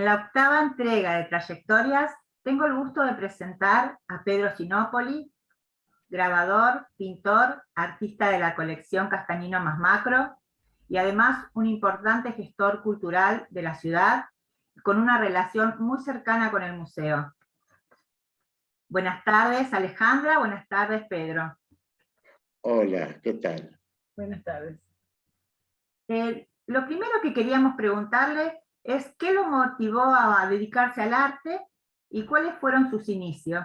En la octava entrega de Trayectorias, tengo el gusto de presentar a Pedro Sinopoli, grabador, pintor, artista de la colección Castañino más Macro, y además un importante gestor cultural de la ciudad, con una relación muy cercana con el museo. Buenas tardes, Alejandra. Buenas tardes, Pedro. Hola, ¿qué tal? Buenas tardes. Lo primero que queríamos preguntarle es qué lo motivó a dedicarse al arte y cuáles fueron sus inicios.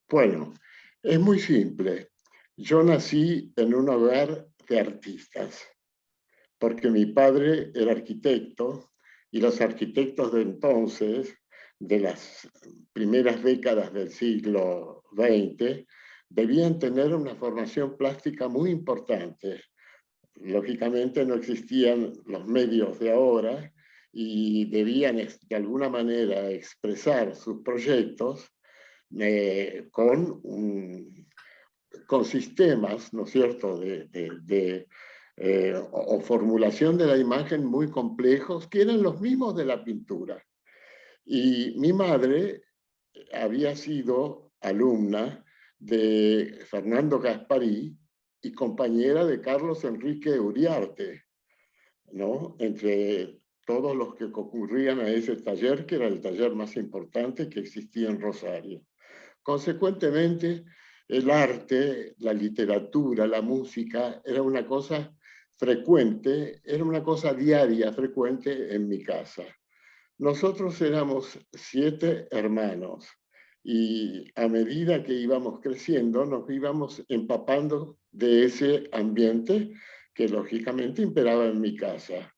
Bueno, es muy simple. Yo nací en un hogar de artistas, porque mi padre era arquitecto y los arquitectos de entonces, de las primeras décadas del siglo XX, debían tener una formación plástica muy importante. Lógicamente no existían los medios de ahora y debían de alguna manera expresar sus proyectos con sistemas, ¿no es cierto?, o formulación de la imagen muy complejos, que eran los mismos de la pintura. Y mi madre había sido alumna de Fernando Gasparí y compañera de Carlos Enrique Uriarte, ¿no? Entre todos los que concurrían a ese taller, que era el taller más importante que existía en Rosario. Consecuentemente, el arte, la literatura, la música, era una cosa frecuente, era una cosa diaria, frecuente en mi casa. Nosotros éramos 7 hermanos y a medida que íbamos creciendo nos íbamos empapando de ese ambiente que lógicamente imperaba en mi casa.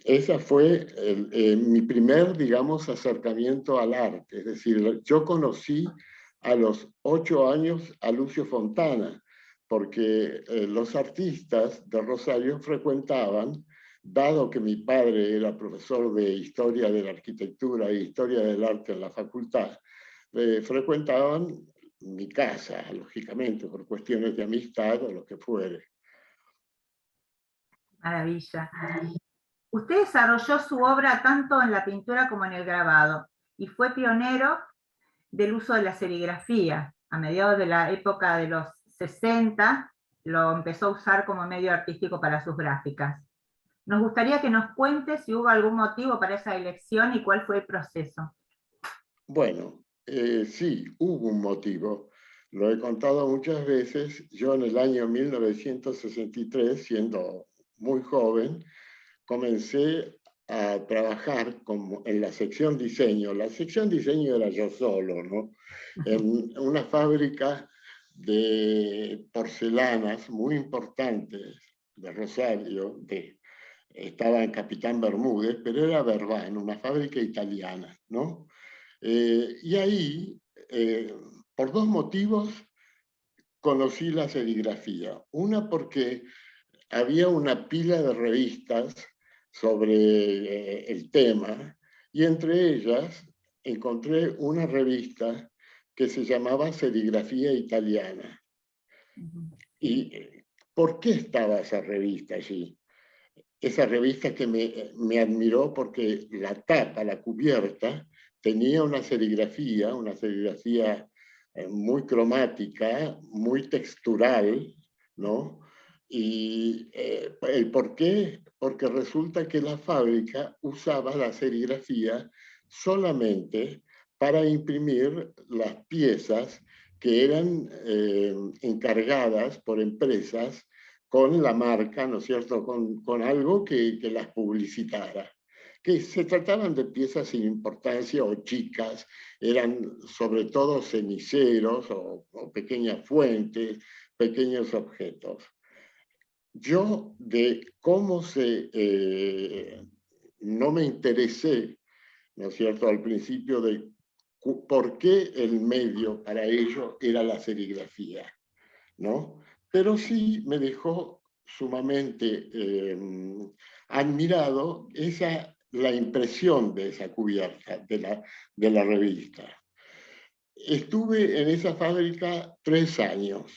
Ese fue mi primer, digamos, acercamiento al arte. Es decir, yo conocí a los 8 años a Lucio Fontana, porque los artistas de Rosario frecuentaban, dado que mi padre era profesor de Historia de la Arquitectura e Historia del Arte en la facultad, frecuentaban mi casa, lógicamente, por cuestiones de amistad o lo que fuere. Maravilla. Usted desarrolló su obra tanto en la pintura como en el grabado y fue pionero del uso de la serigrafía. A mediados de la época de los 60 lo empezó a usar como medio artístico para sus gráficas. Nos gustaría que nos cuente si hubo algún motivo para esa elección y cuál fue el proceso. Bueno, sí, hubo un motivo. Lo he contado muchas veces. Yo en el año 1963, siendo muy joven, comencé a trabajar como en la sección diseño. La sección diseño era yo solo, ¿no? En una fábrica de porcelanas muy importantes de Rosario, estaba en Capitán Bermúdez, pero era Verbán, una fábrica italiana, ¿no? Y ahí, por 2 motivos, conocí la serigrafía. Una porque había una pila de revistas sobre el tema y entre ellas encontré una revista que se llamaba Serigrafía Italiana. ¿Y por qué estaba esa revista allí? Esa revista que me admiró porque la tapa, la cubierta, tenía una serigrafía muy cromática, muy textural, ¿no? Y el por qué, porque resulta que la fábrica usaba la serigrafía solamente para imprimir las piezas que eran encargadas por empresas con la marca, ¿no es cierto?, con algo que las publicitara. Que se trataban de piezas sin importancia o chicas, eran sobre todo ceniceros o pequeñas fuentes, pequeños objetos. Yo de cómo no me interesé, ¿no es cierto?, al principio de por qué el medio para ello era la serigrafía, ¿no? Pero sí me dejó sumamente admirado la impresión de esa cubierta de la revista. Estuve en esa fábrica 3 años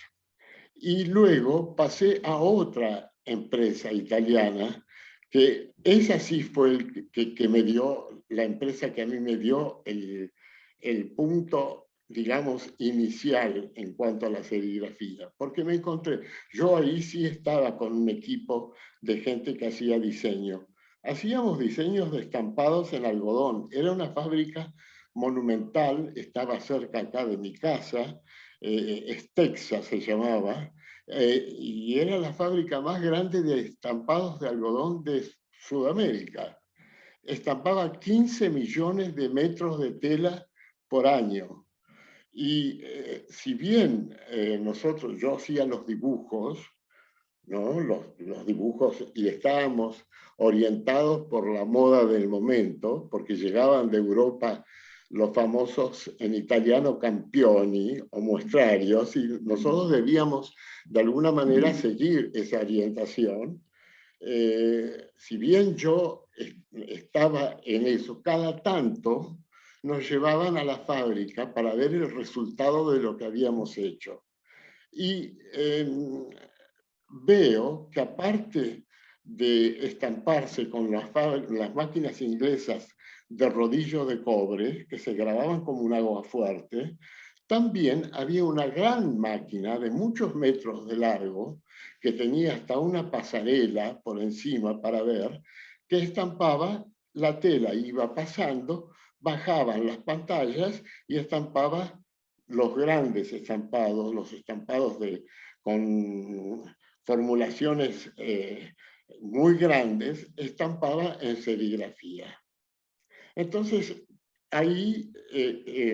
y luego pasé a otra empresa italiana que esa sí fue que me dio, la empresa que a mí me dio el punto, digamos, inicial en cuanto a la serigrafía, porque me encontré, yo ahí sí estaba con un equipo de gente que hacía diseño. Hacíamos diseños de estampados en algodón, era una fábrica monumental, estaba cerca acá de mi casa, Estexa se llamaba, y era la fábrica más grande de estampados de algodón de Sudamérica. Estampaba 15 millones de metros de tela por año. Y si bien yo hacía los dibujos, ¿no? Los dibujos, y estábamos orientados por la moda del momento, porque llegaban de Europa los famosos en italiano campioni o muestrarios, y nosotros debíamos de alguna manera seguir esa orientación. Si bien yo estaba en eso, cada tanto nos llevaban a la fábrica para ver el resultado de lo que habíamos hecho. Y veo que aparte de estamparse con las máquinas inglesas de rodillo de cobre, que se grababan como un agua fuerte, también había una gran máquina de muchos metros de largo, que tenía hasta una pasarela por encima para ver, que estampaba la tela, iba pasando, bajaban las pantallas y estampaba los grandes estampados, los estampados con formulaciones muy grandes, estampaba en serigrafía. Entonces, ahí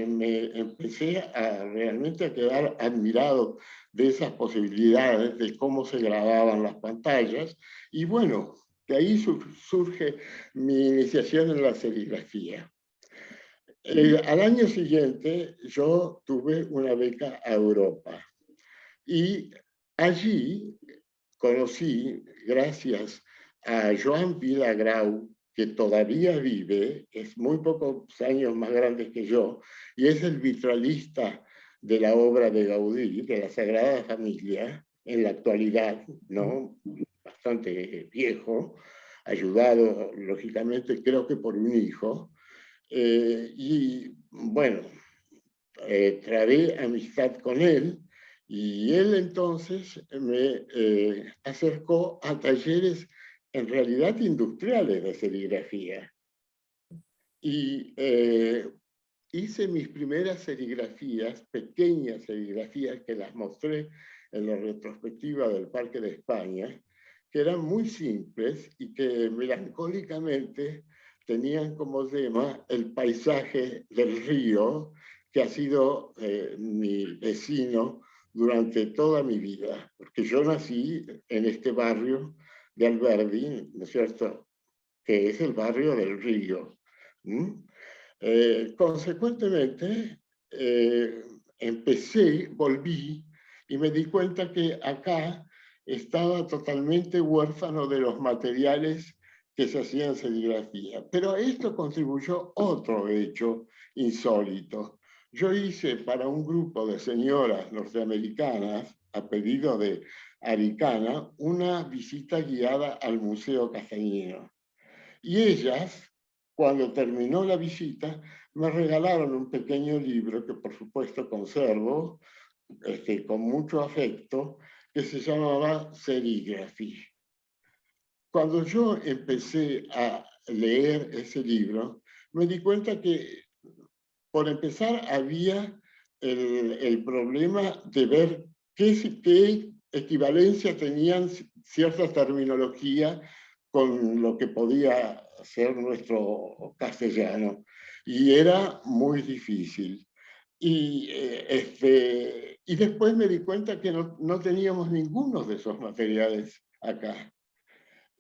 me empecé realmente a quedar admirado de esas posibilidades, de cómo se grababan las pantallas, y bueno, de ahí surge mi iniciación en la serigrafía. Al año siguiente yo tuve una beca a Europa y allí conocí, gracias a Joan Vilagrau, que todavía vive, es muy pocos años más grande que yo, y es el vitralista de la obra de Gaudí, de la Sagrada Familia, en la actualidad, ¿no? Bastante viejo, ayudado, lógicamente, creo que por un hijo. Y bueno, trabé amistad con él, y él entonces me acercó a talleres en realidad industriales de serigrafía. Y hice mis primeras serigrafías, pequeñas serigrafías que las mostré en la retrospectiva del Parque de España, que eran muy simples y que melancólicamente tenían como tema el paisaje del río, que ha sido mi vecino durante toda mi vida, porque yo nací en este barrio de Alberdi, ¿no es cierto?, que es el barrio del río. Consecuentemente, volví y me di cuenta que acá estaba totalmente huérfano de los materiales que se hacían en serigrafía. Pero a esto contribuyó otro hecho insólito. Yo hice para un grupo de señoras norteamericanas, a pedido de Aricana, una visita guiada al Museo Castañino. Y ellas, cuando terminó la visita, me regalaron un pequeño libro que por supuesto conservo con mucho afecto, que se llamaba Serigraphy. Cuando yo empecé a leer ese libro, me di cuenta que, por empezar, había el problema de ver qué equivalencia tenían cierta terminología con lo que podía ser nuestro castellano. Y era muy difícil. Y después me di cuenta que no teníamos ninguno de esos materiales acá.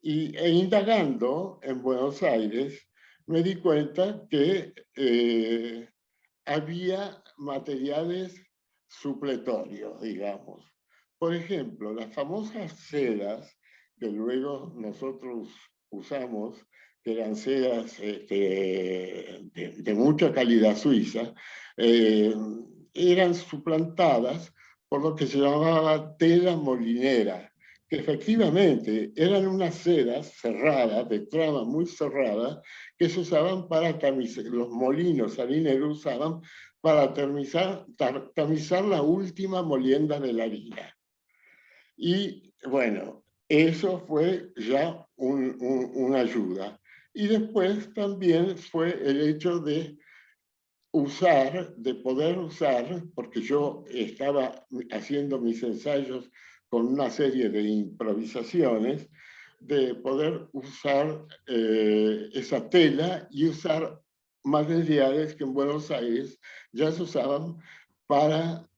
Indagando en Buenos Aires, me di cuenta que había materiales supletorios, digamos. Por ejemplo, las famosas sedas que luego nosotros usamos, que eran sedas de mucha calidad suiza, eran suplantadas por lo que se llamaba tela molinera, que que efectivamente eran unas sedas cerradas, de trama muy cerrada, que se usaban para tamizar, los molinos harineros usaban para tamizar la última molienda de la harina. Y bueno, eso fue ya una ayuda. Y después también fue el hecho de poder usar, porque yo estaba haciendo mis ensayos con una serie de improvisaciones, de poder usar esa tela y usar materiales que en Buenos Aires ya se usaban para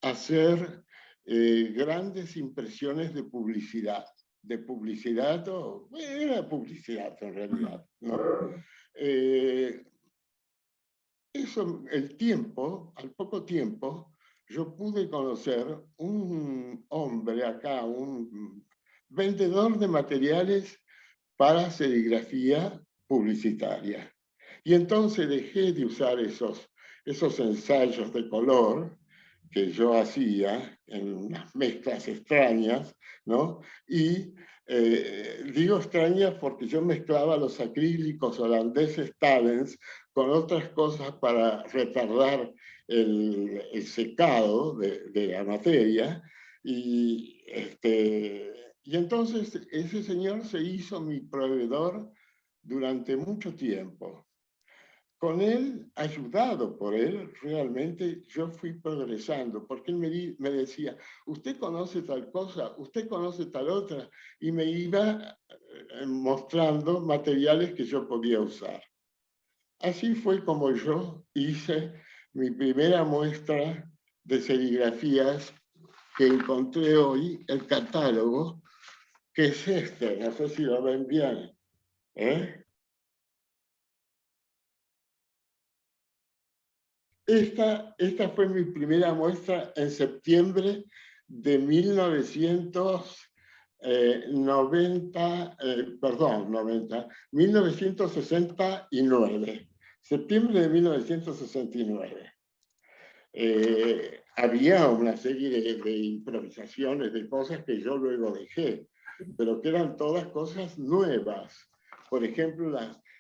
hacer grandes impresiones de publicidad. De publicidad, era publicidad en realidad, ¿no? Eso, el tiempo, al poco tiempo, yo pude conocer un hombre acá, un vendedor de materiales para serigrafía publicitaria. Y entonces dejé de usar esos ensayos de color que yo hacía en unas mezclas extrañas, ¿no? Y digo extrañas porque yo mezclaba los acrílicos holandeses Tallens con otras cosas para retardar el secado de la materia. Y entonces ese señor se hizo mi proveedor durante mucho tiempo. Con él, ayudado por él, realmente yo fui progresando, porque él me decía, usted conoce tal cosa, usted conoce tal otra, y me iba mostrando materiales que yo podía usar. Así fue como yo hice mi primera muestra de serigrafías que encontré hoy, el catálogo, que es este, no sé si lo ven bien. Esta fue mi primera muestra en septiembre de 1969. Septiembre de 1969. Había una serie de improvisaciones, de cosas que yo luego dejé, pero que eran todas cosas nuevas. Por ejemplo,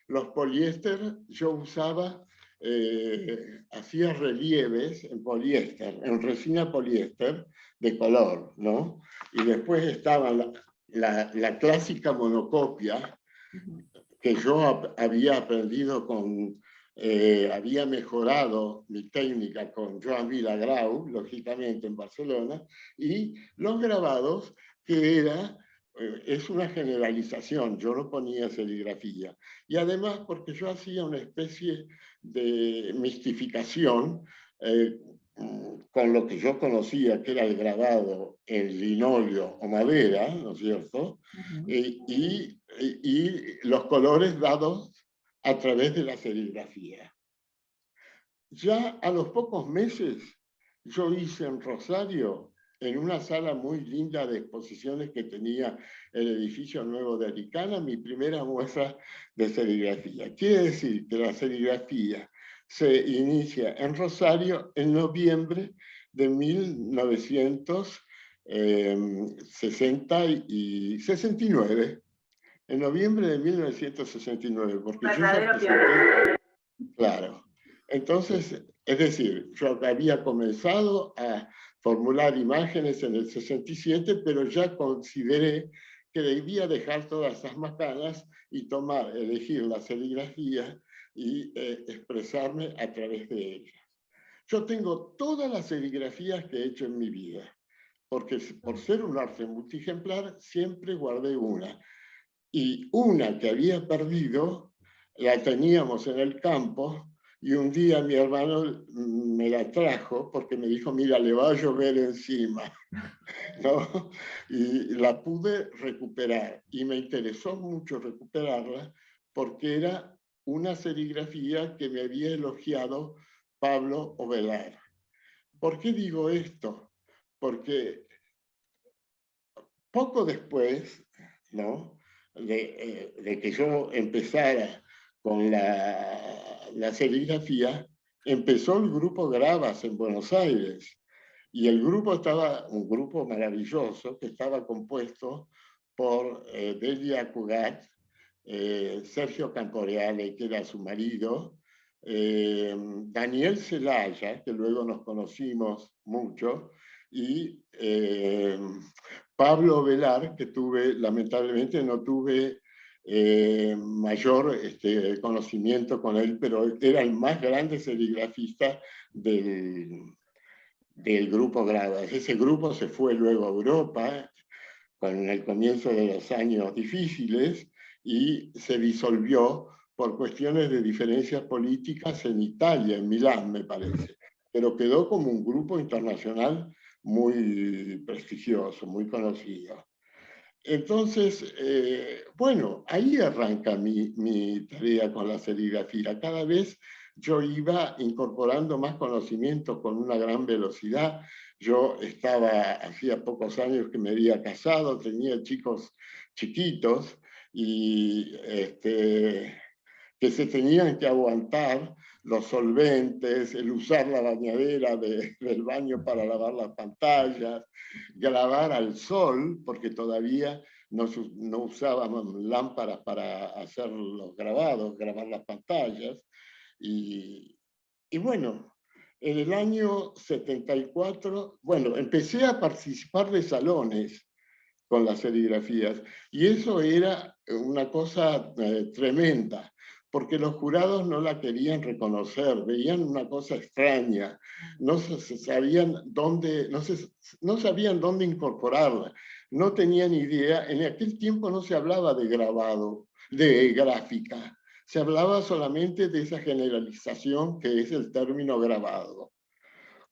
los poliéster, yo usaba, hacía relieves en poliéster, en resina poliéster de color, ¿no? Y después estaba la clásica monocopia, que yo había aprendido había mejorado mi técnica con Joan Vilagrau, lógicamente en Barcelona, y los grabados, que es una generalización, yo no ponía serigrafía. Y además porque yo hacía una especie de mistificación con lo que yo conocía, que era el grabado en linóleo o madera, ¿no es cierto? Y los colores dados a través de la serigrafía. Ya a los pocos meses, yo hice en Rosario, en una sala muy linda de exposiciones que tenía el edificio nuevo de Aricana, mi primera muestra de serigrafía. Quiere decir que la serigrafía se inicia en Rosario en noviembre de 1969. En noviembre de 1969, porque yo ya presenté, claro. Entonces, es decir, yo había comenzado a formular imágenes en el 67, pero ya consideré que debía dejar todas esas macanas y elegir la serigrafía y expresarme a través de ella. Yo tengo todas las serigrafías que he hecho en mi vida, porque por ser un arte multiejemplar, siempre guardé una. Y una que había perdido, la teníamos en el campo, y un día mi hermano me la trajo porque me dijo, mira, le va a llover encima, ¿no? Y la pude recuperar, y me interesó mucho recuperarla porque era una serigrafía que me había elogiado Pablo Ovelar. ¿Por qué digo esto? Porque poco después, ¿no?, de que yo empezara con la serigrafía, empezó el grupo Gravas en Buenos Aires. Y el grupo estaba, un grupo maravilloso, que estaba compuesto por Delia Cugat, Sergio Camporeale, que era su marido, Daniel Zelaya, que luego nos conocimos mucho, y Pablo Velar, que lamentablemente no tuve mayor conocimiento con él, pero era el más grande serigrafista del grupo Gradas. Ese grupo se fue luego a Europa con el comienzo de los años difíciles y se disolvió por cuestiones de diferencias políticas en Italia, en Milán, me parece. Pero quedó como un grupo internacional muy prestigioso, muy conocido. Entonces, bueno, ahí arranca mi tarea con la serigrafía. Cada vez yo iba incorporando más conocimientos con una gran velocidad. Yo hacía pocos años que me había casado, tenía chicos chiquitos y que se tenían que aguantar los solventes, el usar la bañadera del baño para lavar las pantallas, grabar al sol, porque todavía no usábamos lámparas para hacer los grabados, grabar las pantallas. Y, y bueno, en el año 74, bueno, empecé a participar de salones con las serigrafías. Y eso era una cosa tremenda, porque los jurados no la querían reconocer, veían una cosa extraña, sabían no sabían dónde incorporarla, no tenían idea. En aquel tiempo no se hablaba de grabado, de gráfica, se hablaba solamente de esa generalización que es el término grabado.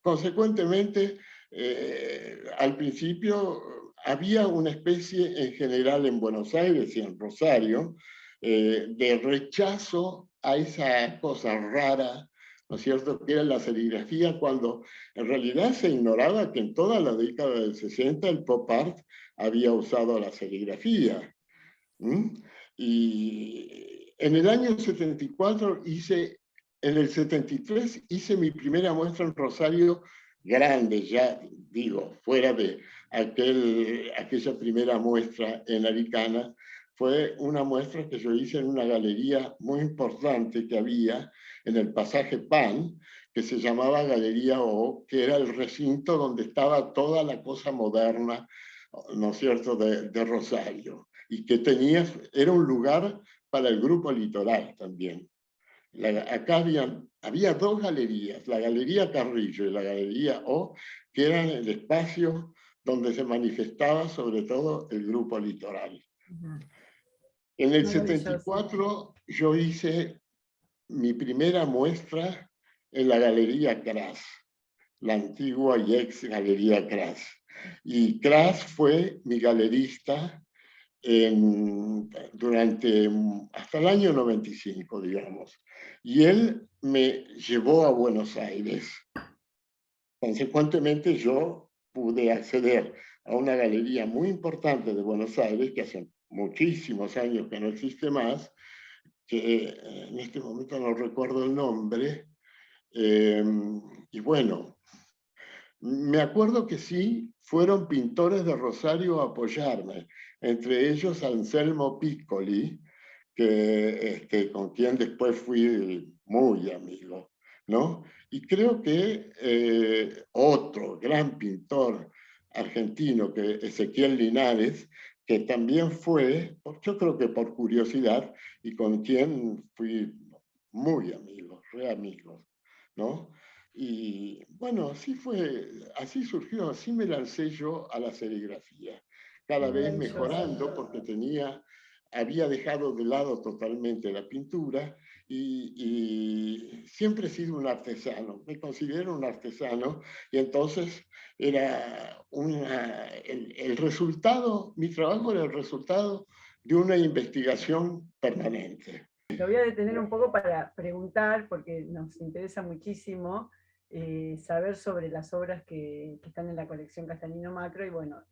Consecuentemente, al principio había una especie en general en Buenos Aires y en Rosario de rechazo a esa cosa rara, ¿no es cierto?, que era la serigrafía, cuando en realidad se ignoraba que en toda la década del 60 el pop art había usado la serigrafía. ¿Mm? Y en el año 74 en el 73 hice mi primera muestra en Rosario grande, ya digo, fuera de aquella primera muestra en Aricana. Fue una muestra que yo hice en una galería muy importante que había en el pasaje Pan, que se llamaba Galería O, que era el recinto donde estaba toda la cosa moderna, ¿no es cierto?, de Rosario, y que era un lugar para el grupo Litoral también. Acá había dos galerías, la Galería Carrillo y la Galería O, que eran el espacio donde se manifestaba sobre todo el grupo Litoral. En el 74 yo hice mi primera muestra en la Galería Cras, la antigua y ex Galería Cras. Y Cras fue mi galerista hasta el año 95, digamos. Y él me llevó a Buenos Aires. Consecuentemente, yo pude acceder a una galería muy importante de Buenos Aires, que hace muchísimos años que no existe más, que en este momento no recuerdo el nombre. Y bueno, me acuerdo que sí, fueron pintores de Rosario a apoyarme, entre ellos Anselmo Piccoli, con quien después fui muy amigo, ¿no? Y creo que otro gran pintor argentino, que Ezequiel Linares, que también fue, yo creo que por curiosidad, y con quien fui muy amigos, re amigos, ¿no? Y bueno, así surgió, así me lancé yo a la serigrafía, cada vez mejorando porque había dejado de lado totalmente la pintura y siempre he sido un artesano, me considero un artesano y entonces era el resultado, mi trabajo era el resultado de una investigación permanente. Lo voy a detener un poco para preguntar, porque nos interesa muchísimo saber sobre las obras que están en la colección Castagnino Macro, y bueno,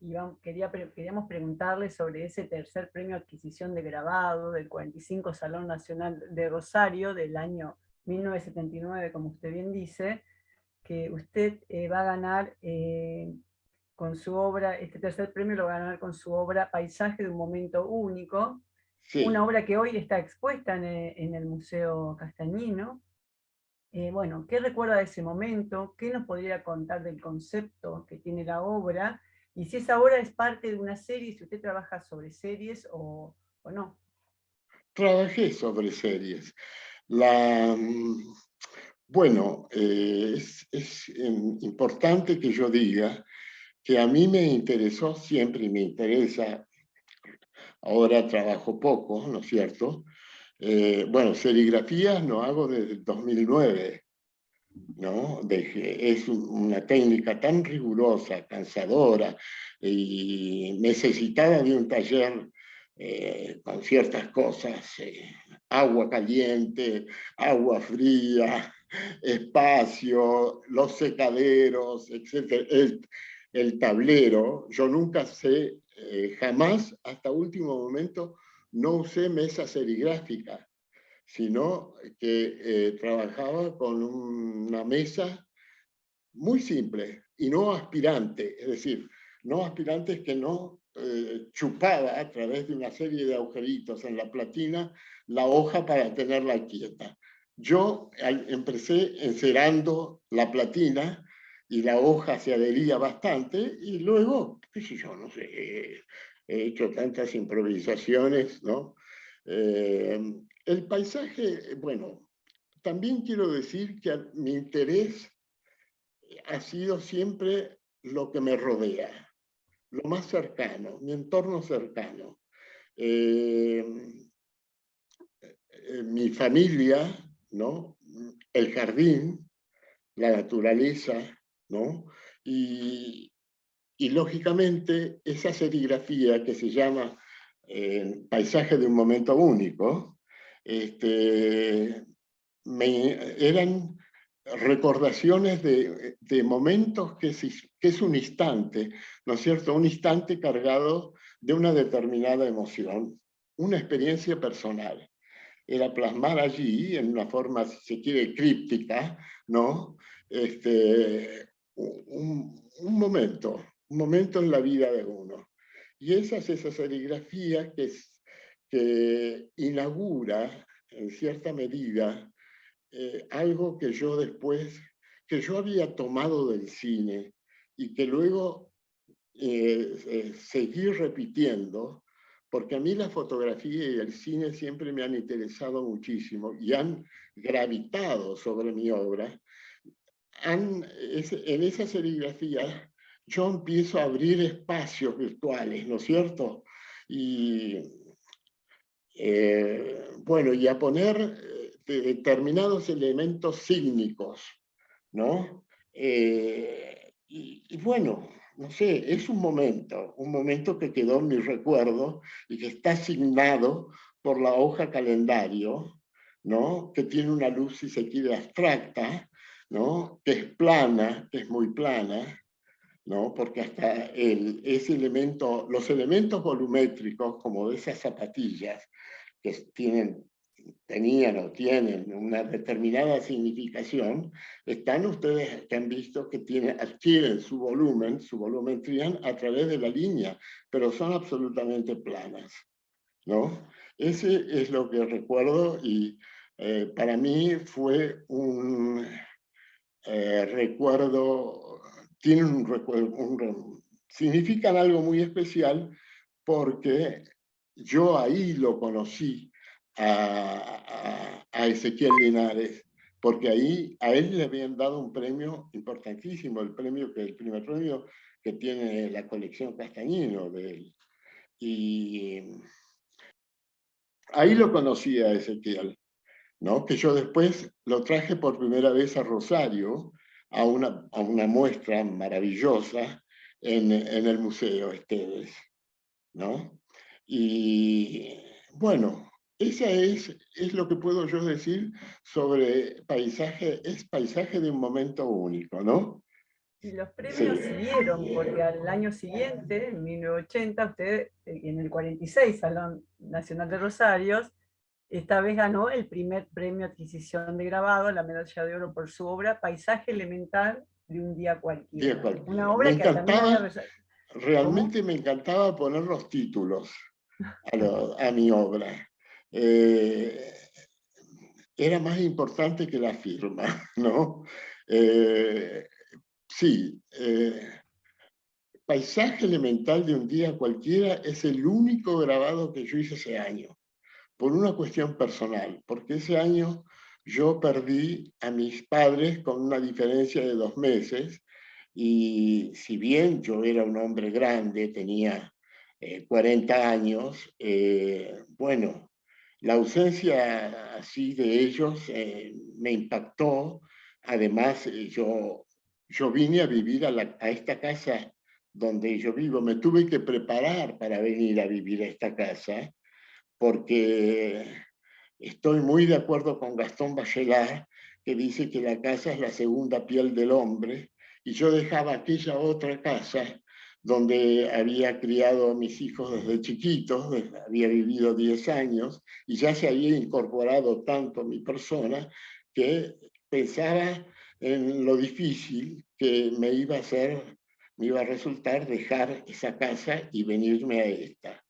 queríamos preguntarle sobre ese tercer premio adquisición de grabado del 45 Salón Nacional de Rosario del año 1979, como usted bien dice, que usted va a ganar con su obra, este tercer premio lo va a ganar con su obra Paisaje de un momento único, una Sí. obra que hoy está expuesta en el Museo Castañino. Bueno, ¿qué recuerda de ese momento? ¿Qué nos podría contar del concepto que tiene la obra? Y si esa obra es parte de una serie, si usted trabaja sobre series o no. Trabajé sobre series. La, bueno, es importante que yo diga que a mí me interesó siempre y me interesa, ahora trabajo poco, ¿no es cierto? Bueno, serigrafías no hago desde el 2009, ¿no? Es una técnica tan rigurosa, cansadora, y necesitaba de un taller con ciertas cosas, agua caliente, agua fría, espacio, los secaderos, etc. El tablero, yo nunca sé, jamás, hasta último momento, no usé mesa serigráfica, sino que trabajaba con una mesa muy simple y no aspirante, es decir, no aspirantes que no chupaba a través de una serie de agujeritos en la platina la hoja para tenerla quieta. Yo empecé encerando la platina y la hoja se adhería bastante y luego, qué sé yo, no sé, he hecho tantas improvisaciones, ¿no? El paisaje, bueno, también quiero decir que mi interés ha sido siempre lo que me rodea, lo más cercano, mi entorno cercano. Eh, Mi familia, ¿no? El jardín, la naturaleza, ¿no? Y lógicamente esa serigrafía que se llama Paisaje de un momento único, eran recordaciones de momentos que es un instante, ¿no es cierto? Un instante cargado de una determinada emoción, una experiencia personal. Era plasmar allí, en una forma, si se quiere, críptica, ¿no? Un momento en la vida de uno. Y esa es esa serigrafía que inaugura, en cierta medida, algo que yo después, que yo había tomado del cine y que luego seguí repitiendo, porque a mí la fotografía y el cine siempre me han interesado muchísimo y han gravitado sobre mi obra. En esa serigrafía yo empiezo a abrir espacios virtuales, ¿no es cierto? Y bueno, y a poner determinados elementos sígnicos, ¿no? Y bueno, no sé, es un momento que quedó en mi recuerdo y que está asignado por la hoja calendario, ¿no? Que tiene una luz, si se quiere, abstracta, ¿no? Que es plana, que es muy plana, ¿no? Porque hasta ese elemento, los elementos volumétricos, como de esas zapatillas, que tenían o tienen una determinada significación, están ustedes que han visto que adquieren su volumetría a través de la línea, pero son absolutamente planas, ¿no? Ese es lo que recuerdo y para mí fue un recuerdo, tienen un recuerdo, significan algo muy especial porque yo ahí lo conocí a Ezequiel Linares, porque ahí a él le habían dado un premio importantísimo, el primer premio que tiene la colección Castañino de él. Y ahí lo conocí a Ezequiel, ¿no? Que yo después lo traje por primera vez a Rosario, a una muestra maravillosa en el Museo Esteves, ¿no? Y bueno, esa es lo que puedo yo decir sobre paisaje, es paisaje de un momento único, ¿no? Y los Sí. premios siguieron, porque al año siguiente, en 1980, usted, en el 46 Salón Nacional de Rosarios, esta vez ganó el primer premio adquisición de grabado, la medalla de oro por su obra Paisaje elemental de un día Día cualquiera. Una cualquiera. Me obra que también encantaba, había... ¿Cómo? realmente me encantaba poner los títulos a mi obra. Eh, Era más importante que la firma, ¿no? Eh, sí, Paisaje elemental de un día cualquiera es el único grabado que yo hice ese año, por una cuestión personal, porque ese año yo perdí a mis padres con una diferencia de 2 meses, y si bien yo era un hombre grande, tenía 40 años, bueno, la ausencia así de ellos me impactó. Además, yo vine a vivir a esta casa donde yo vivo. Me tuve que preparar para venir a vivir a esta casa, porque estoy muy de acuerdo con Gastón Bachelard, que dice que la casa es la segunda piel del hombre, y yo dejaba aquella otra casa donde había criado a mis hijos desde chiquitos, había vivido 10 años, y ya se había incorporado tanto mi persona que pensaba en lo difícil que me iba a resultar dejar esa casa y venirme a esta.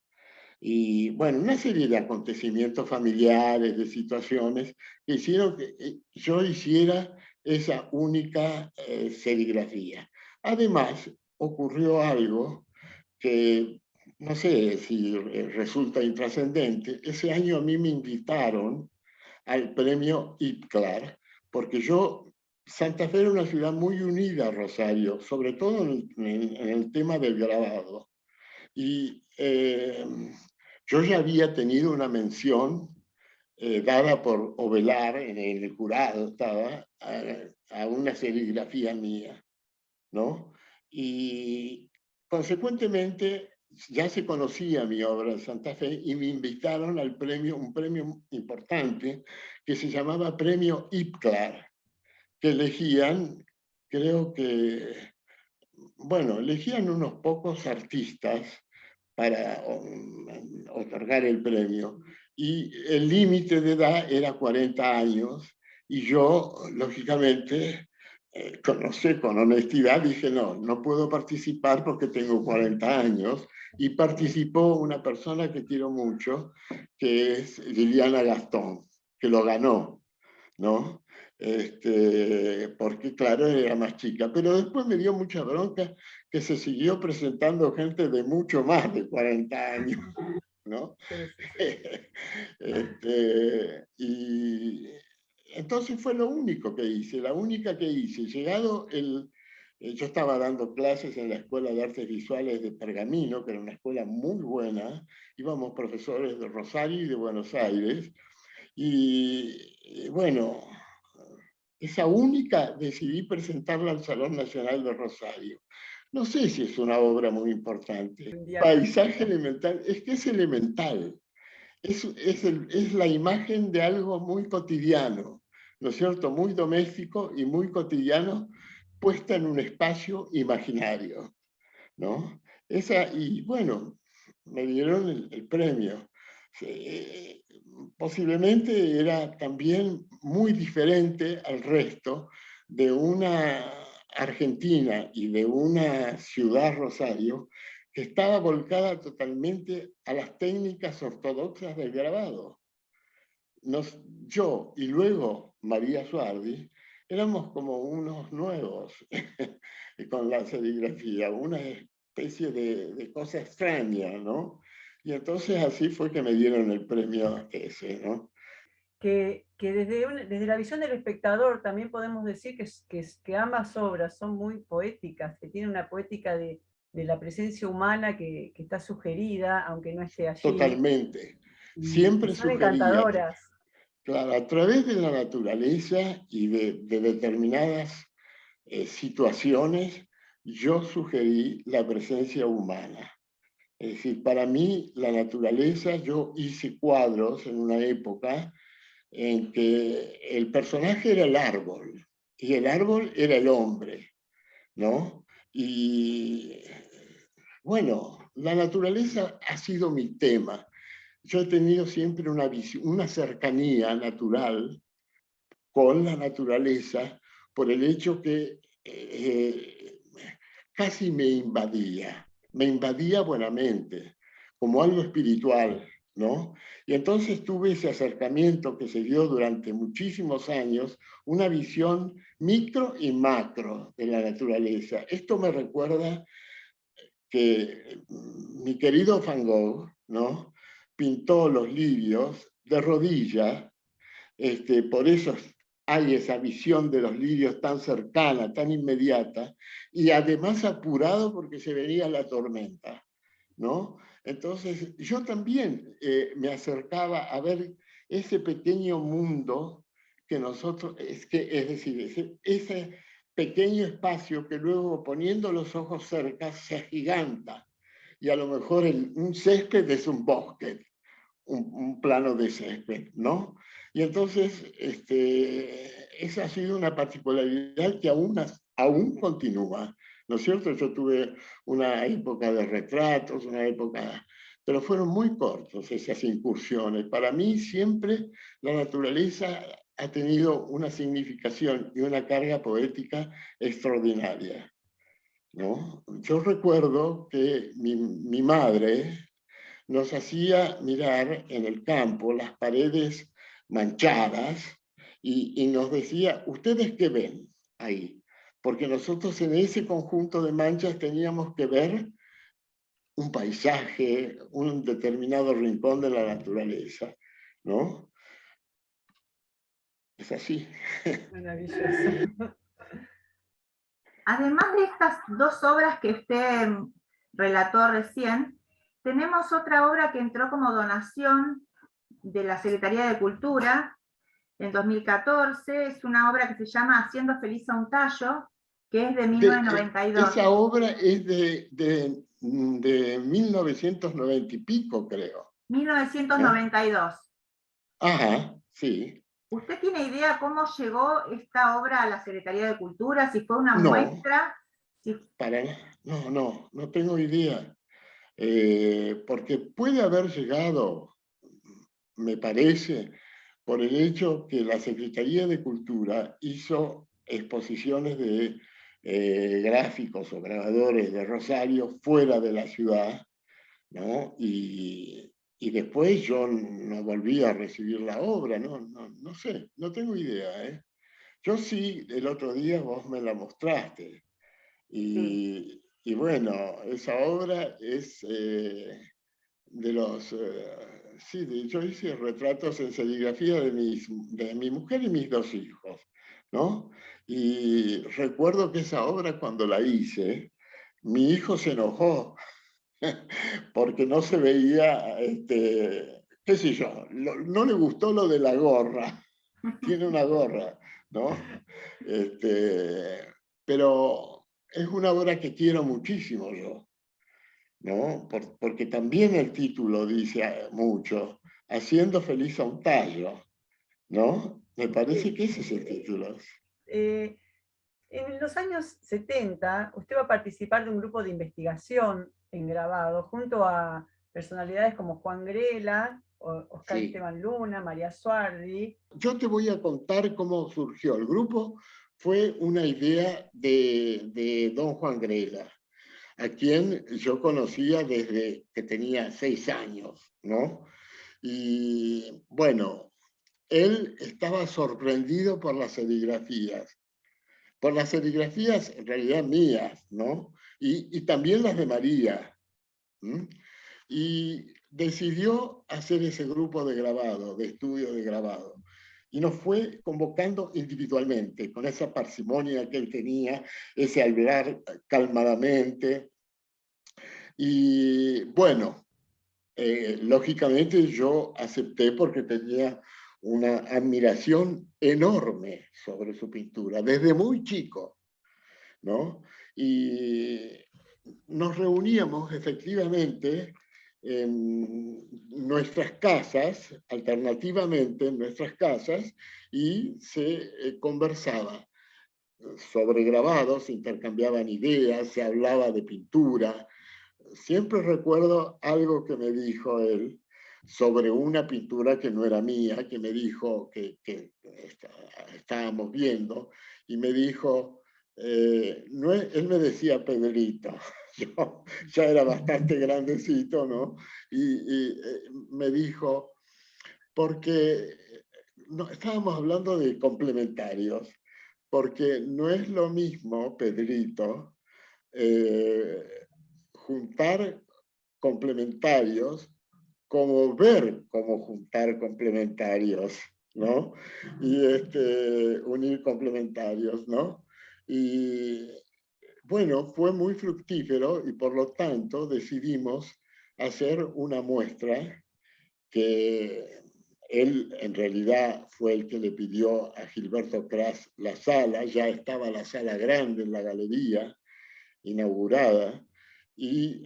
Y bueno, una serie de acontecimientos familiares, de situaciones que hicieron que yo hiciera esa única serigrafía. Además, ocurrió algo que no sé si resulta intrascendente. Ese año a mí me invitaron al premio IPCLAR, porque Santa Fe era una ciudad muy unida a Rosario, sobre todo en el tema del grabado. Y yo ya había tenido una mención dada por Ovelar en el jurado, estaba a una serigrafía mía, ¿no? Y consecuentemente ya se conocía mi obra en Santa Fe y me invitaron al premio, un premio importante que se llamaba Premio IPCLAR, que elegían, creo que, bueno, elegían unos pocos artistas para otorgar el premio. Y el límite de edad era 40 años, y yo, lógicamente, con honestidad dije, no, no puedo participar porque tengo 40 años, y participó una persona que quiero mucho, que es Liliana Gastón, que lo ganó, ¿no? Porque claro, era más chica, pero después me dio mucha bronca que se siguió presentando gente de mucho más de 40 años, ¿no? Sí, sí, sí. Y entonces fue lo único que hice, la única que hice. Yo estaba dando clases en la Escuela de Artes Visuales de Pergamino, que era una escuela muy buena, íbamos profesores de Rosario y de Buenos Aires, y bueno, esa única decidí presentarla al Salón Nacional de Rosario. No sé si es una obra muy importante. Un día Paisaje cualquiera. elemental, es que es elemental. Es la imagen de algo muy cotidiano, ¿no es cierto? Muy doméstico y muy cotidiano, puesta en un espacio imaginario, ¿no? Y bueno, me dieron el premio. Eh, Posiblemente era también muy diferente al resto de una Argentina y de una ciudad, Rosario, que estaba volcada totalmente a las técnicas ortodoxas del grabado. Yo y luego María Suardi éramos como unos nuevos con la serigrafía, una especie de cosa extraña, ¿no? Y entonces así fue que me dieron el premio ese, ¿no? Que desde la visión del espectador también podemos decir que ambas obras son muy poéticas, que tienen una poética de la presencia humana que está sugerida, aunque no esté allí, Totalmente. y Siempre son sugería, encantadoras. claro, a través de la naturaleza y de determinadas situaciones, yo sugerí la presencia humana. Es decir, para mí la naturaleza, yo hice cuadros en una época en que el personaje era el árbol y el árbol era el hombre, ¿no? Y bueno, la naturaleza ha sido mi tema. yo he tenido siempre una visión, una cercanía natural con la naturaleza por el hecho que casi me invadía buenamente, como algo espiritual, ¿no? Y entonces tuve ese acercamiento que se dio durante muchísimos años, una visión micro y macro de la naturaleza. Esto me recuerda que mi querido Van Gogh, ¿no? Pintó los lirios de rodillas, por eso hay esa visión de los lirios tan cercana, tan inmediata, y además apurado porque se venía la tormenta, ¿no? Entonces yo también me acercaba a ver ese pequeño mundo que nosotros, es decir, ese pequeño espacio que luego poniendo los ojos cerca se agiganta, y a lo mejor un césped es un bosque, un plano de césped, ¿no? Y entonces, esa ha sido una particularidad que aún continúa, ¿no es cierto? Yo tuve una época de retratos, una época, pero fueron muy cortos esas incursiones. Para mí siempre la naturaleza ha tenido una significación y una carga poética extraordinaria, ¿no? Yo recuerdo que mi madre nos hacía mirar en el campo las paredes manchadas y nos decía, ¿ustedes qué ven ahí? Porque nosotros en ese conjunto de manchas teníamos que ver un paisaje, un determinado rincón de la naturaleza, ¿no? Es así. Maravilloso. Además de estas dos obras que usted relató recién, tenemos otra obra que entró como donación de la Secretaría de Cultura en 2014, es una obra que se llama Haciendo feliz a un tallo, que es de 1992. Esa obra es de 1990 y pico, creo. 1992. Ajá, sí. ¿Usted tiene idea cómo llegó esta obra a la Secretaría de Cultura? Si fue una No, muestra. no tengo idea. Porque puede haber llegado, me parece, por el hecho que la Secretaría de Cultura hizo exposiciones de gráficos o grabadores de Rosario fuera de la ciudad, ¿no? Y después yo no volví a recibir la obra, no sé, no tengo idea, ¿eh? Yo sí, el otro día vos me la mostraste. Sí. Y bueno, esa obra es de los... sí, yo hice retratos en serigrafía de mi mujer y mis dos hijos, ¿no? Y recuerdo que esa obra cuando la hice, mi hijo se enojó porque no se veía, qué sé yo, no le gustó lo de la gorra, tiene una gorra, ¿no? Pero es una obra que quiero muchísimo yo, ¿no? Porque también el título dice mucho, haciendo feliz a un tallo, ¿no? Me parece que ese es el título. En los años 70, usted va a participar de un grupo de investigación en grabado junto a personalidades como Juan Grela, Oscar Sí. Esteban Luna, María Suardi. Yo te voy a contar cómo surgió. El grupo fue una idea de don Juan Grela, a quien yo conocía desde que tenía 6 años, ¿no? Y bueno, él estaba sorprendido por las serigrafías en realidad mías, ¿no? Y también las de María. ¿Mm? Y decidió hacer ese grupo de grabado, de estudio de grabado. Y nos fue convocando individualmente, con esa parsimonia que él tenía, ese hablar calmadamente. Y bueno, lógicamente yo acepté porque tenía una admiración enorme sobre su pintura, desde muy chico, ¿no? Y nos reuníamos efectivamente en nuestras casas, alternativamente en nuestras casas, y se conversaba sobre grabados, se intercambiaban ideas, se hablaba de pintura. Siempre recuerdo algo que me dijo él, sobre una pintura que no era mía, que me dijo que estábamos viendo, y me dijo, no es, él me decía Pedrito, yo ya era bastante grandecito, ¿no? Y me dijo, porque no, estábamos hablando de complementarios, porque no es lo mismo, Pedrito, juntar complementarios como ver cómo juntar complementarios, ¿no? Y unir complementarios, ¿no? Y bueno, fue muy fructífero y por lo tanto decidimos hacer una muestra que él en realidad fue el que le pidió a Gilberto Cras la sala, ya estaba la sala grande en la galería, inaugurada, y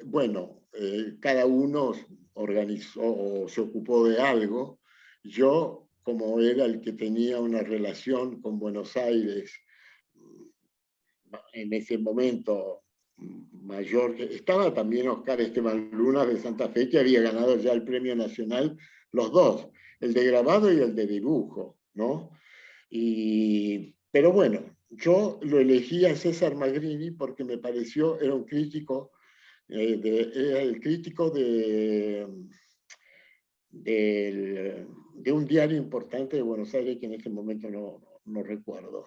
bueno, cada uno organizó o se ocupó de algo. Yo, como era el que tenía una relación con Buenos Aires, en ese momento mayor, estaba también Oscar Esteban Luna de Santa Fe, que había ganado ya el Premio Nacional, los dos, el de grabado y el de dibujo, ¿no? Pero bueno, yo lo elegí a César Magrini porque me pareció, era un crítico, era el crítico de un diario importante de Buenos Aires que en ese momento no recuerdo.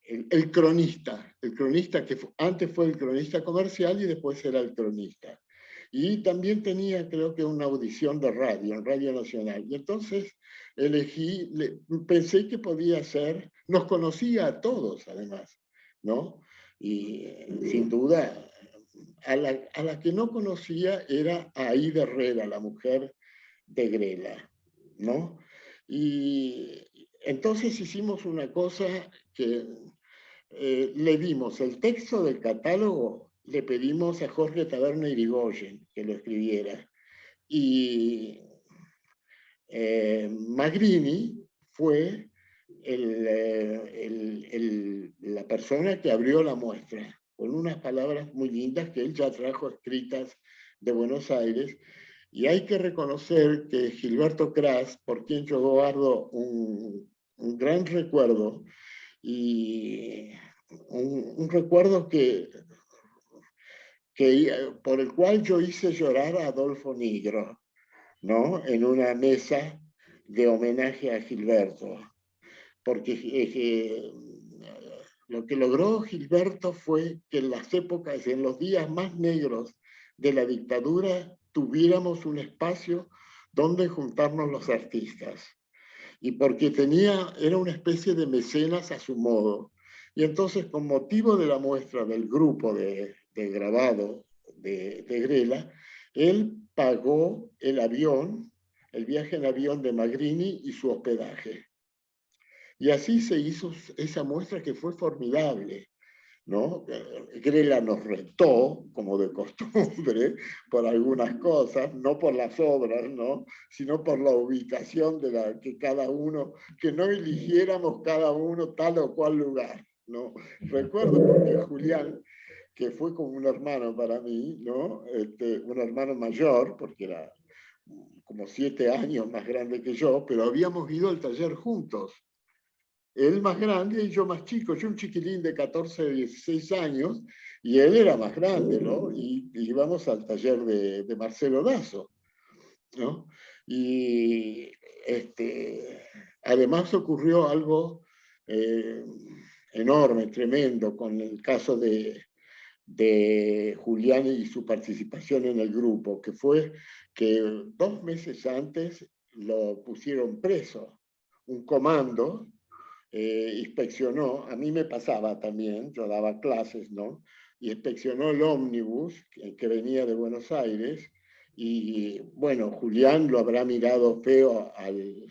El cronista que antes fue el cronista comercial y después era el cronista. Y también tenía, creo que, una audición de radio, en Radio Nacional. Y entonces elegí, pensé que podía ser, nos conocía a todos además, ¿no? Y sin duda, a la que no conocía era a Aida Herrera, la mujer de Grela, ¿no? Y entonces hicimos una cosa que le dimos el texto del catálogo, le pedimos a Jorge Taberna Irigoyen que lo escribiera. Y Magrini fue la persona que abrió la muestra, con unas palabras muy lindas que él ya trajo escritas de Buenos Aires. Y hay que reconocer que Gilberto Cras, por quien yo guardo un gran recuerdo, y un recuerdo por el cual yo hice llorar a Adolfo Nigro, ¿no? En una mesa de homenaje a Gilberto. Porque lo que logró Gilberto fue que en las épocas, en los días más negros de la dictadura, tuviéramos un espacio donde juntarnos los artistas. Y porque era una especie de mecenas a su modo. Y entonces, con motivo de la muestra del grupo de grabado de Grela, él pagó el avión, el viaje en avión de Magrini y su hospedaje. Y así se hizo esa muestra que fue formidable, ¿no? Grela nos retó, como de costumbre, por algunas cosas, no por las obras, ¿no? Sino por la ubicación de la que cada uno, que no eligiéramos cada uno tal o cual lugar, ¿no? Recuerdo porque Julián, que fue como un hermano para mí, ¿no? Un hermano mayor, porque era como 7 años más grande que yo, pero habíamos ido al taller juntos. Él más grande y yo más chico, yo un chiquilín de 14, 16 años, y él era más grande, ¿no? Y íbamos al taller de Marcelo Dazo, ¿no? Y además ocurrió algo enorme, tremendo, con el caso de Julián y su participación en el grupo, que fue que 2 meses antes lo pusieron preso, un comando inspeccionó, a mí me pasaba también, yo daba clases, ¿no? Y inspeccionó el ómnibus que venía de Buenos Aires y, bueno, Julián lo habrá mirado feo al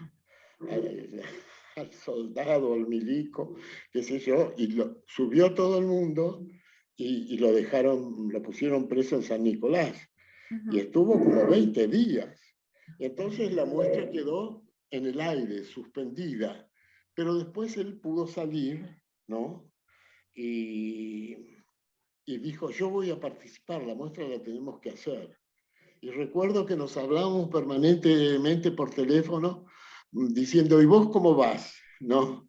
soldado, al milico, qué sé yo, y subió todo el mundo y lo pusieron preso en San Nicolás. Y estuvo como 20 días. Y entonces la muestra quedó en el aire, suspendida. Pero después él pudo salir, ¿no? Y dijo, yo voy a participar, la muestra la tenemos que hacer. Y recuerdo que nos hablábamos permanentemente por teléfono diciendo, ¿y vos cómo vas? ¿No?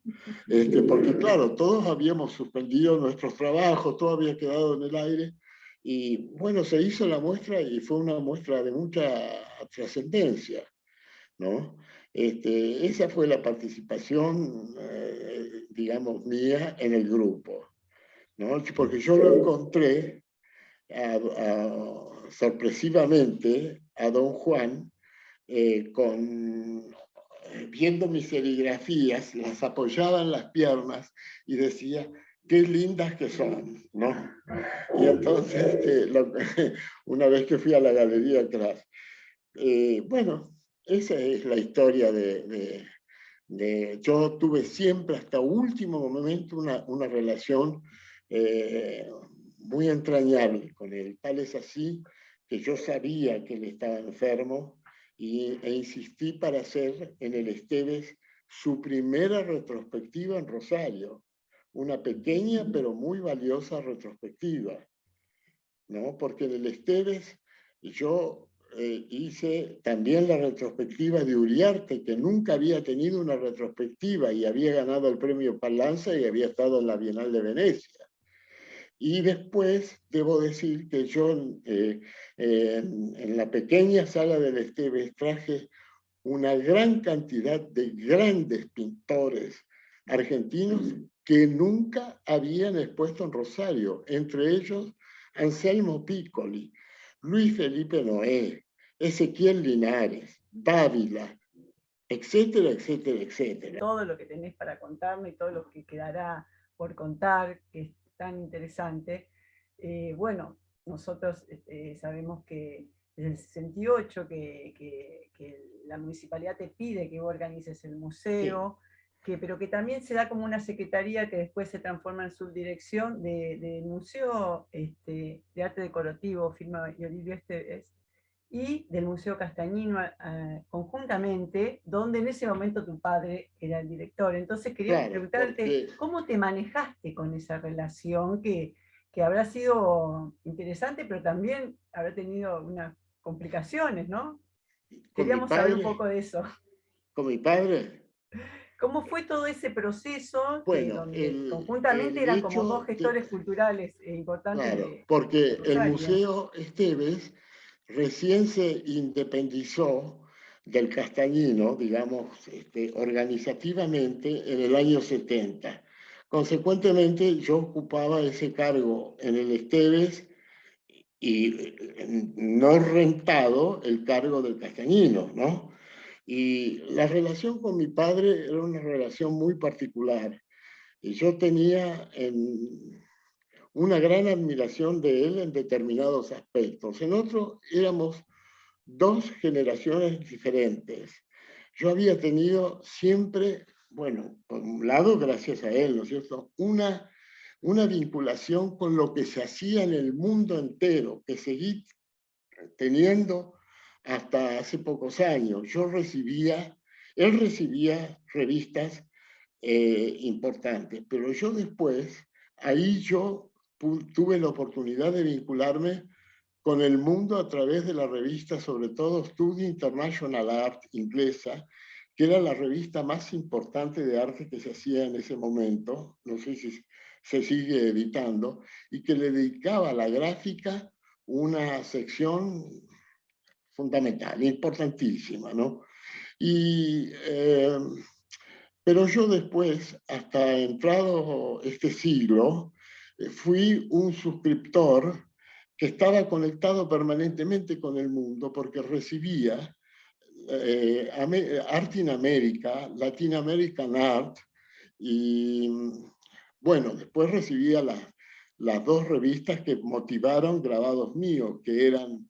Porque claro, todos habíamos suspendido nuestros trabajos, todo había quedado en el aire. Y bueno, se hizo la muestra y fue una muestra de mucha trascendencia, ¿no? Esa fue la participación, digamos, mía en el grupo, ¿no? Porque yo lo encontré sorpresivamente a don Juan viendo mis serigrafías, las apoyaba en las piernas y decía, qué lindas que son, ¿no? Y entonces, una vez que fui a la galería atrás, bueno, esa es la historia yo tuve siempre hasta último momento una relación muy entrañable con él. Tal es así que yo sabía que él estaba enfermo e insistí para hacer en el Esteves su primera retrospectiva en Rosario. Una pequeña pero muy valiosa retrospectiva, ¿no? Porque en el Esteves yo hice también la retrospectiva de Uriarte, que nunca había tenido una retrospectiva y había ganado el premio Palanza y había estado en la Bienal de Venecia. Y después debo decir que yo en la pequeña sala del Esteves traje una gran cantidad de grandes pintores argentinos que nunca habían expuesto en Rosario, entre ellos Anselmo Piccoli, Luis Felipe Noé, Ezequiel Linares, Dávila, etcétera, etcétera, etcétera. Todo lo que tenés para contarme y todo lo que quedará por contar, que es tan interesante. Bueno, nosotros sabemos que desde el 68 que la municipalidad te pide que vos organices el museo, sí, pero que también se da como una secretaría que después se transforma en subdirección del Museo de Arte Decorativo, firma Olivio Esteves, y del Museo Castañino conjuntamente, donde en ese momento tu padre era el director. Entonces quería preguntarte, ¿cómo te manejaste con esa relación que habrá sido interesante, pero también habrá tenido unas complicaciones, ¿no? Queríamos saber un poco de eso. ¿Con mi padre? ¿Cómo fue todo ese proceso Bueno, donde conjuntamente eran como dos gestores culturales importantes? Claro, porque el Museo Esteves recién se independizó del Castañino, digamos, organizativamente en el año 70. Consecuentemente, yo ocupaba ese cargo en el Esteves y no rentado el cargo del Castañino, ¿no? Y la relación con mi padre era una relación muy particular. Y yo tenía una gran admiración de él en determinados aspectos. En otros éramos dos generaciones diferentes. Yo había tenido siempre, bueno, por un lado, gracias a él, ¿no es cierto?, una vinculación con lo que se hacía en el mundo entero, que seguí teniendo hasta hace pocos años. Él recibía revistas importantes, pero yo después, ahí yo tuve la oportunidad de vincularme con el mundo a través de la revista, sobre todo Study International Art inglesa, que era la revista más importante de arte que se hacía en ese momento, no sé si se sigue editando, y que le dedicaba a la gráfica una sección fundamental, importantísima, ¿no? Pero yo después, hasta entrado este siglo, fui un suscriptor que estaba conectado permanentemente con el mundo porque recibía Art in America, Latin American Art, y bueno, después recibía las dos revistas que motivaron grabados míos, que eran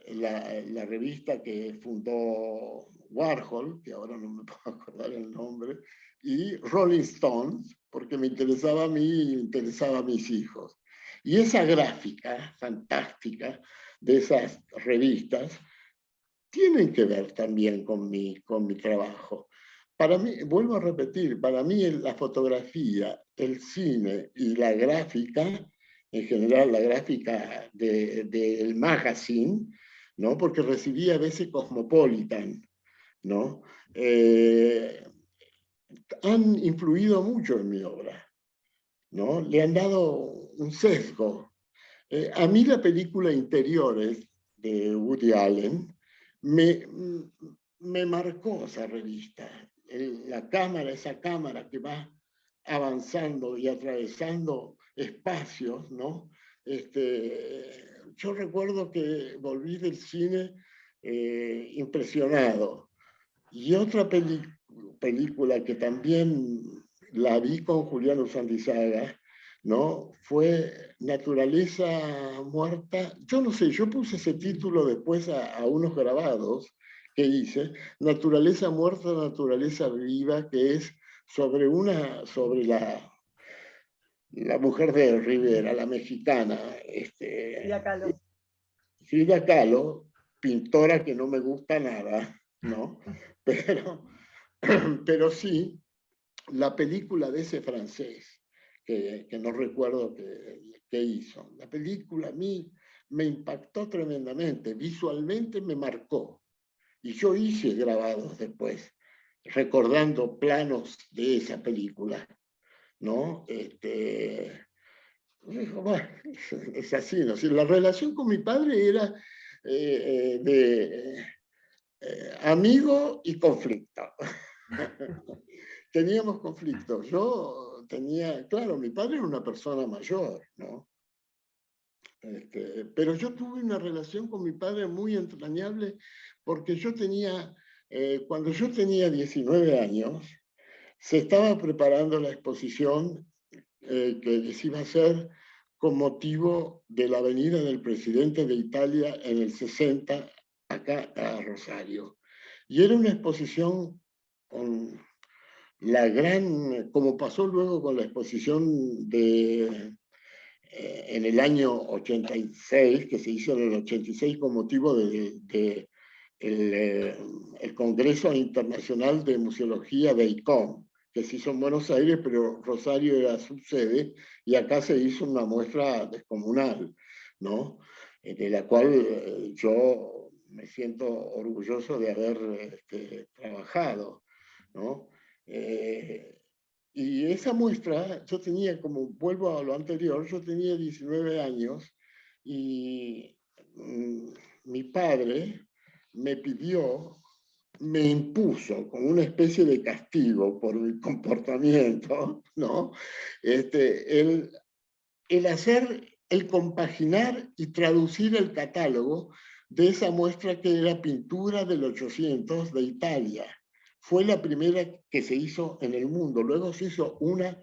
la revista que fundó Warhol, que ahora no me puedo acordar el nombre, y Rolling Stones, porque me interesaba a mí y me interesaba a mis hijos. Y esa gráfica fantástica de esas revistas tienen que ver también con mi trabajo. Para mí, vuelvo a repetir, para mí la fotografía, el cine y la gráfica en general la gráfica del magazine, ¿no? Porque recibía a veces Cosmopolitan, ¿no? Han influido mucho en mi obra, ¿no? Le han dado un sesgo. A mí la película Interiores de Woody Allen me marcó esa revista. Esa cámara que va avanzando y atravesando espacios, ¿no? Yo recuerdo que volví del cine impresionado. Y otra película que también la vi con Julián Sandizaga, ¿no? Fue Naturaleza Muerta. Yo no sé, yo puse ese título después a unos grabados que hice, Naturaleza Muerta, Naturaleza Viva, que es sobre la mujer de Rivera, la mexicana, Frida Kahlo. Frida Kahlo, pintora que no me gusta nada, ¿no? Pero, pero sí, la película de ese francés, que no recuerdo qué hizo. La película a mí me impactó tremendamente, visualmente me marcó. Y yo hice grabados después, recordando planos de esa película, ¿no? Bueno, es así, ¿no? Si la relación con mi padre era de amigo y conflicto. Teníamos conflictos. Yo tenía, claro, mi padre era una persona mayor, ¿no? Pero yo tuve una relación con mi padre muy entrañable porque cuando yo tenía 19 años, se estaba preparando la exposición que se iba a hacer con motivo de la venida del presidente de Italia en el 60 acá a Rosario. Y era una exposición con como pasó luego con la exposición en el año 86, que se hizo en el 86 con motivo el Congreso Internacional de Museología de ICOM, que se hizo en Buenos Aires, pero Rosario era su sede, y acá se hizo una muestra descomunal, ¿no? De la cual yo me siento orgulloso de haber trabajado, ¿no? Y esa muestra, yo tenía, como vuelvo a lo anterior, yo tenía 19 años y mi padre me impuso como una especie de castigo por mi comportamiento, ¿no? El compaginar y traducir el catálogo de esa muestra que era pintura del 800 de Italia. Fue la primera que se hizo en el mundo. Luego se hizo una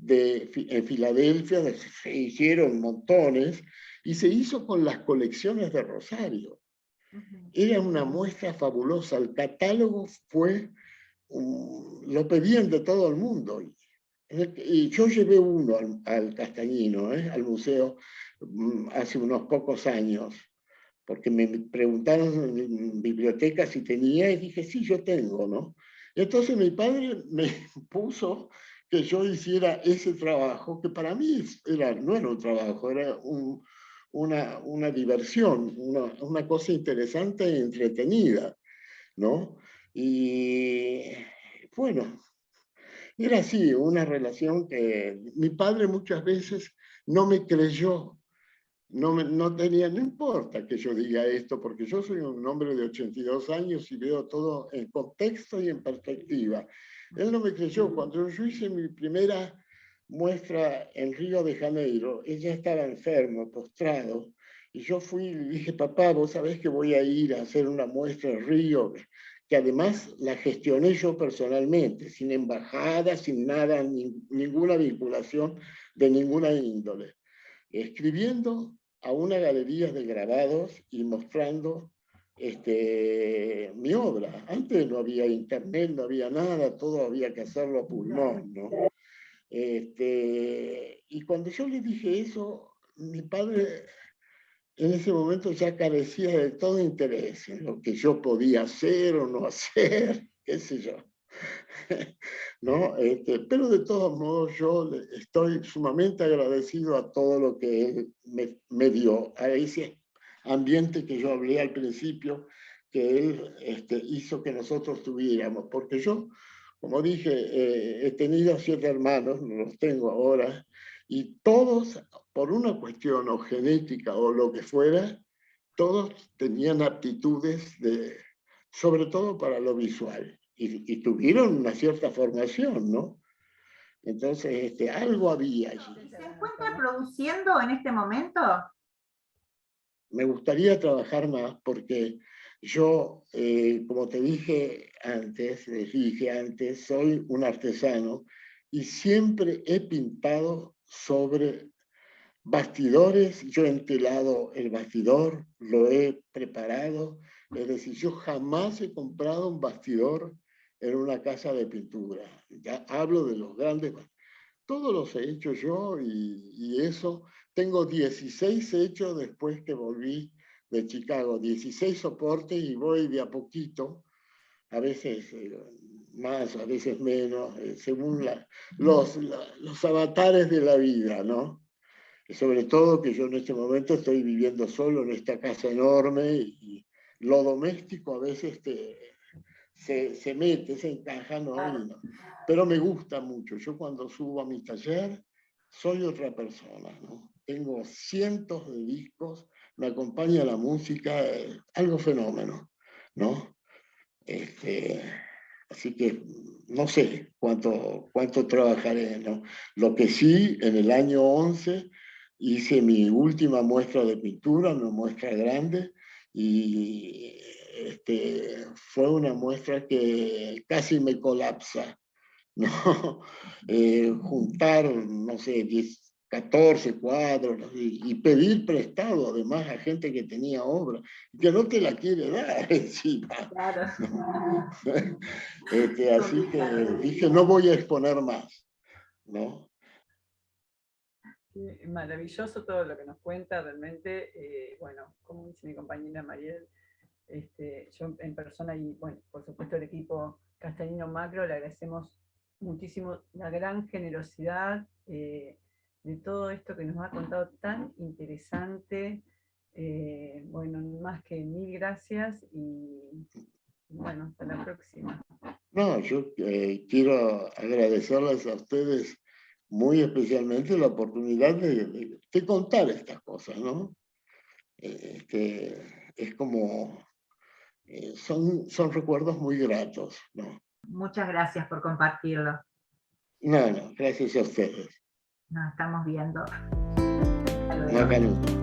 en Filadelfia, se hicieron montones, y se hizo con las colecciones de Rosario. Era una muestra fabulosa. El catálogo lo pedían de todo el mundo. Y yo llevé uno al Castañino, al museo, hace unos pocos años, porque me preguntaron en biblioteca si tenía, y dije, sí, yo tengo, ¿no? Entonces mi padre me puso que yo hiciera ese trabajo, que para mí no era un trabajo, era una diversión, una cosa interesante y entretenida, ¿no? Y bueno, era así, una relación que mi padre muchas veces no me creyó, no importa que yo diga esto, porque yo soy un hombre de 82 años y veo todo en contexto y en perspectiva. Él no me creyó. Cuando yo hice mi primera muestra en Río de Janeiro, ella estaba enfermo, postrado, y yo fui y le dije, papá, vos sabés que voy a ir a hacer una muestra en Río, que además la gestioné yo personalmente, sin embajada, sin nada, ninguna vinculación de ninguna índole, escribiendo a una galería de grabados y mostrando mi obra. Antes no había internet, no había nada, todo había que hacerlo a pulmón, ¿no? Y cuando yo le dije eso, mi padre en ese momento ya carecía de todo interés en lo que yo podía hacer o no hacer, qué sé yo. ¿No? Pero de todos modos yo estoy sumamente agradecido a todo lo que él me dio, a ese ambiente que yo hablé al principio, que él hizo que nosotros tuviéramos, porque yo, como dije, he tenido 7 hermanos, no los tengo ahora, y todos, por una cuestión o genética o lo que fuera, todos tenían aptitudes sobre todo para lo visual, y tuvieron una cierta formación, ¿no? Entonces, algo había allí. ¿Se encuentra produciendo en este momento? Me gustaría trabajar más porque yo, como te dije antes, soy un artesano y siempre he pintado sobre bastidores. Yo he entelado el bastidor, lo he preparado, es decir, yo jamás he comprado un bastidor en una casa de pintura. Ya hablo de los grandes, todos los he hecho yo y eso. Tengo 16 hechos después que volví de Chicago, 16 soportes y voy de a poquito, a veces más, a veces menos, según los avatares de la vida, ¿no? Sobre todo que yo en este momento estoy viviendo solo en esta casa enorme y lo doméstico a veces se mete, se encaja, ¿no? Pero me gusta mucho. Yo cuando subo a mi taller soy otra persona, ¿no? Tengo cientos de discos, me acompaña la música, algo fenómeno, ¿no? Así que no sé cuánto trabajaré, ¿no? Lo que sí, en el año 11 hice mi última muestra de pintura, una muestra grande, y fue una muestra que casi me colapsa, ¿no? Juntar, no sé, 10, 14 cuadros, ¿no? Y pedir prestado además a gente que tenía obra, que no te la quiere dar encima. Claro. ¿No? Así que dije, no voy a exponer más, ¿no? Maravilloso todo lo que nos cuenta, realmente, bueno, como dice mi compañera Mariel, yo en persona y, bueno, por supuesto el equipo Castanino Macro, le agradecemos muchísimo la gran generosidad de todo esto que nos ha contado tan interesante. Bueno, más que mil gracias y bueno, hasta la próxima. No, yo quiero agradecerles a ustedes muy especialmente la oportunidad de contar estas cosas, ¿no? Es como, son recuerdos muy gratos, ¿no? Muchas gracias por compartirlo. No, gracias a ustedes. Nos estamos viendo. Hasta luego. Macanudo.